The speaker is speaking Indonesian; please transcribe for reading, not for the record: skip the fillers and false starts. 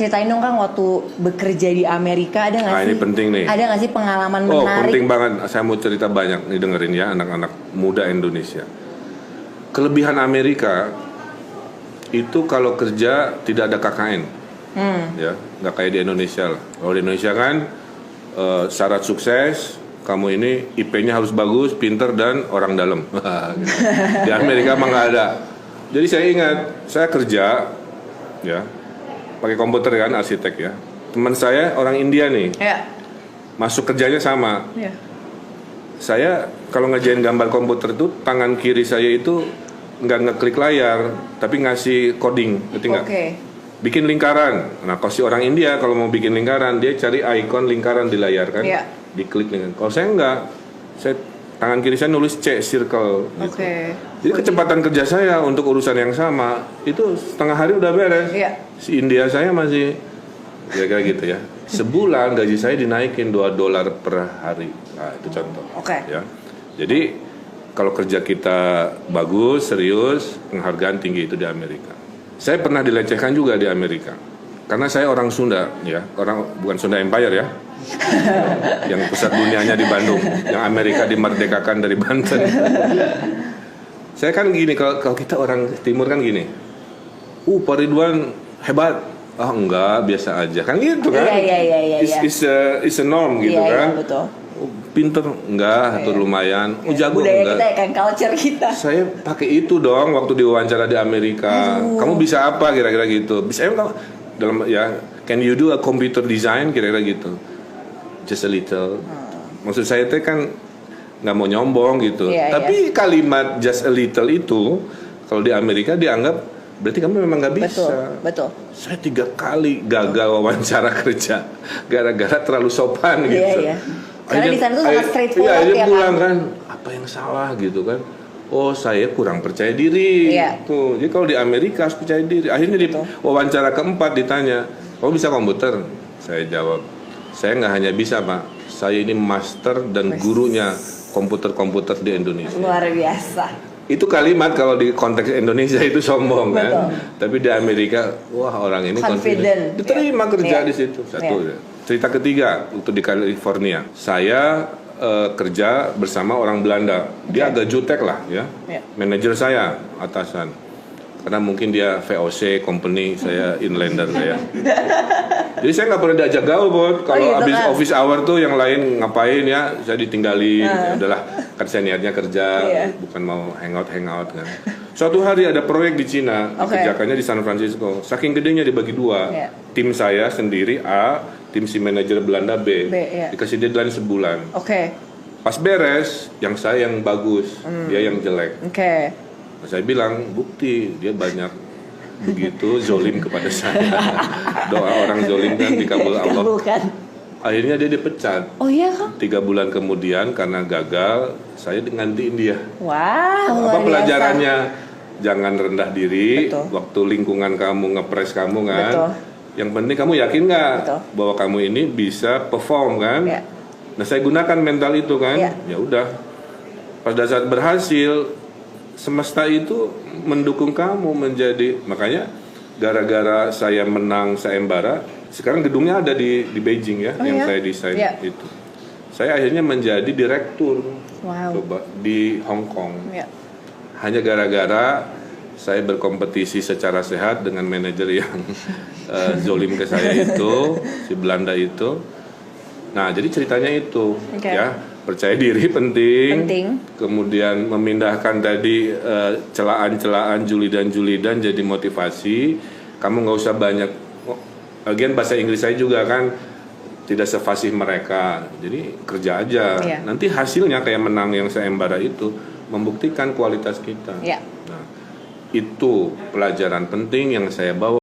ceritain dong Kang, waktu bekerja di Amerika ada nggak sih? Ini penting nih. Ada nggak sih pengalaman Oh, menarik? penting banget. Saya mau cerita banyak nih, dengerin ya anak-anak muda Indonesia. Kelebihan Amerika itu kalau kerja tidak ada KKN, ya nggak kayak di Indonesia lah. Kalau di Indonesia kan syarat sukses kamu ini IP-nya harus bagus, pinter dan orang dalam. Di Amerika mah nggak ada. Jadi saya ingat saya kerja ya pakai komputer kan, arsitek ya. Teman saya orang India nih, masuk kerjanya sama. Saya kalau ngerjain gambar komputer itu tangan kiri saya itu nggak ngeklik layar, tapi ngasih coding, ngerti nggak? Bikin lingkaran. Nah, kalau si orang India kalau mau bikin lingkaran, dia cari ikon lingkaran di layar kan, diklik dengan. Kalau saya nggak, saya tangan kiri saya nulis C, circle. Gitu. Jadi kecepatan kerja saya untuk urusan yang sama itu setengah hari udah beres. Si India saya masih kira-kira gitu ya. Sebulan gaji saya dinaikin $2 per hari. Nah, itu contoh. Ya. Jadi kalau kerja kita bagus, serius, penghargaan tinggi itu di Amerika. Saya pernah dilecehkan juga di Amerika. Karena saya orang Sunda, ya. Bukan Sunda Empire ya. Yang pusat dunianya di Bandung, yang Amerika dimerdekakan dari Banten. Saya kan gini, kalau kita orang Timur kan gini. Pak Ridwan hebat. Enggak, biasa aja. Kan gitu kan. It's a norm gitu kan. Betul. Pinter enggak, atau lumayan. Jago budaya enggak. Kita ya kan, culture kita. Saya pakai itu dong waktu diwawancara di Amerika. Kamu bisa apa kira-kira gitu? Bisa kamu dalam ya, can you do a computer design kira-kira gitu. Just a little. Maksud saya itu kan nggak mau nyombong gitu. Tapi kalimat just a little itu kalau di Amerika dianggap berarti kamu memang nggak bisa. Betul. Saya 3 kali gagal wawancara kerja gara-gara terlalu sopan gitu. Karena di sana tuh sangat straightforward dia pulang kan, apa yang salah gitu kan? Oh, saya kurang percaya diri. Tuh, jadi kalau di Amerika harus percaya diri. Akhirnya di wawancara keempat ditanya, kamu bisa komputer? Saya jawab, saya nggak hanya bisa Pak, saya ini master dan gurunya komputer-komputer di Indonesia. Luar biasa. Itu kalimat kalau di konteks Indonesia itu sombong kan, tapi di Amerika, wah orang ini confident. Diterima kerja di situ. Satu. Cerita ketiga, waktu di California, saya kerja bersama orang Belanda. Dia agak jutek lah ya. Manajer saya atasan, karena mungkin dia VOC company, saya inlander ya. Jadi saya nggak pernah diajak gaul buat kalau habis office hour tuh yang lain ngapain ya, saya ditinggalin. Ya udahlah, kan saya niatnya kerja, bukan mau hangout kan. Suatu hari ada proyek di Cina, dikerjakannya di San Francisco. Saking gedenya dibagi 2. Tim saya sendiri A, tim si manajer Belanda B. Dikasih deadline sebulan. Pas beres, yang saya yang bagus, dia yang jelek. Saya bilang, bukti dia banyak begitu zolim kepada saya. Doa orang zolim kan dikabul Allah. Akhirnya dia dipecat. 3 bulan kemudian karena gagal, saya gantiin dia. Apa pelajarannya? Jangan rendah diri. Waktu lingkungan kamu ngepres kamu kan. Yang penting kamu yakin nggak bahwa kamu ini bisa perform kan? Nah, saya gunakan mental itu kan. Ya udah. Pada saat berhasil, semesta itu mendukung kamu menjadi, makanya gara-gara saya menang sayembara, sekarang gedungnya ada di Beijing ya, yang saya desain itu. Saya akhirnya menjadi direktur di Hong Kong. Hanya gara-gara saya berkompetisi secara sehat dengan manajer yang zolim ke saya itu, si Belanda itu. Nah, jadi ceritanya itu ya. Percaya diri penting. Kemudian memindahkan tadi celaan-celaan, julidan jadi motivasi. Kamu nggak usah banyak. Lagian bahasa Inggris saya juga kan tidak sefasih mereka. Jadi kerja aja. Nanti hasilnya kayak menang yang sayembara itu membuktikan kualitas kita. Nah, itu pelajaran penting yang saya bawa.